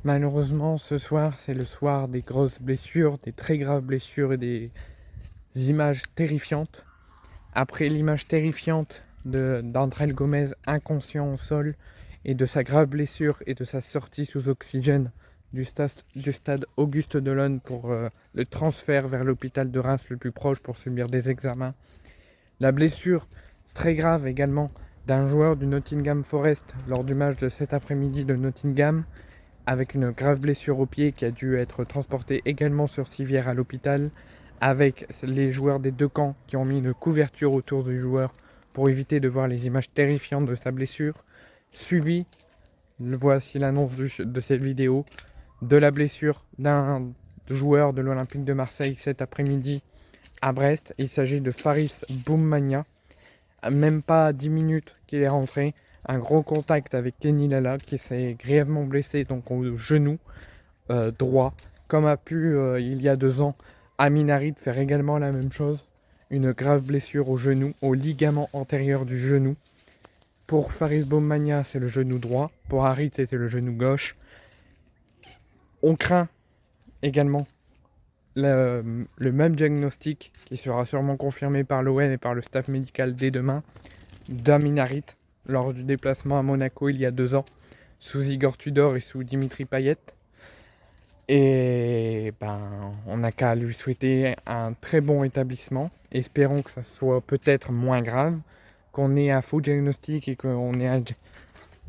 Malheureusement, ce soir, c'est le soir des grosses blessures, des très graves blessures et des images terrifiantes. Après l'image terrifiante d'André Gomez inconscient au sol et de sa grave blessure et de sa sortie sous oxygène du stade Auguste Delaune pour le transfert vers l'hôpital de Reims le plus proche pour subir des examens. La blessure très grave également d'un joueur du Nottingham Forest lors du match de cet après-midi de Nottingham, avec une grave blessure au pied qui a dû être transportée également sur civière à l'hôpital, avec les joueurs des deux camps qui ont mis une couverture autour du joueur pour éviter de voir les images terrifiantes de sa blessure, suivi, voici l'annonce de cette vidéo, de la blessure d'un joueur de l'Olympique de Marseille cet après-midi à Brest. Il s'agit de Faris Boumania. Même pas 10 minutes qu'il est rentré. Un gros contact avec Kenny Lala qui s'est grièvement blessé donc au genou droit. Comme a pu il y a 2 ans Amin Harit faire également la même chose. Une grave blessure au genou, au ligament antérieur du genou. Pour Faris Boumania, c'est le genou droit. Pour Harit, c'était le genou gauche. On craint également le même diagnostic qui sera sûrement confirmé par l'OM et par le staff médical dès demain d'Amin Harit lors du déplacement à Monaco il y a 2 ans sous Igor Tudor et sous Dimitri Payet. Et on n'a qu'à lui souhaiter un très bon établissement. Espérons que ça soit peut-être moins grave, qu'on ait un faux diagnostic et qu'on ait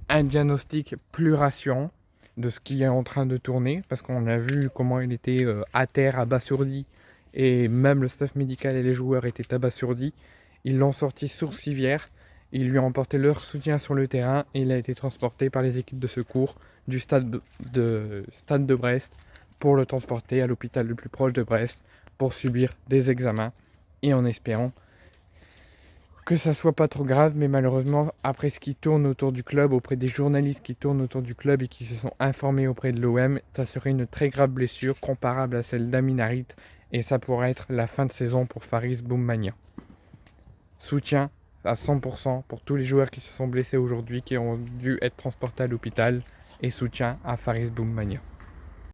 un diagnostic plus rassurant de ce qui est en train de tourner, parce qu'on a vu comment il était à terre, abasourdi, et même le staff médical et les joueurs étaient abasourdis. Ils l'ont sorti sur civière, ils lui ont apporté leur soutien sur le terrain, et il a été transporté par les équipes de secours du stade de Brest pour le transporter à l'hôpital le plus proche de Brest pour subir des examens, et en espérant que ça soit pas trop grave, mais malheureusement, après ce qui tourne autour du club, auprès des journalistes qui tournent autour du club et qui se sont informés auprès de l'OM, ça serait une très grave blessure comparable à celle d'Amin Harit, et ça pourrait être la fin de saison pour Faris Boumania. Soutien à 100% pour tous les joueurs qui se sont blessés aujourd'hui, qui ont dû être transportés à l'hôpital, et soutien à Faris Boumania.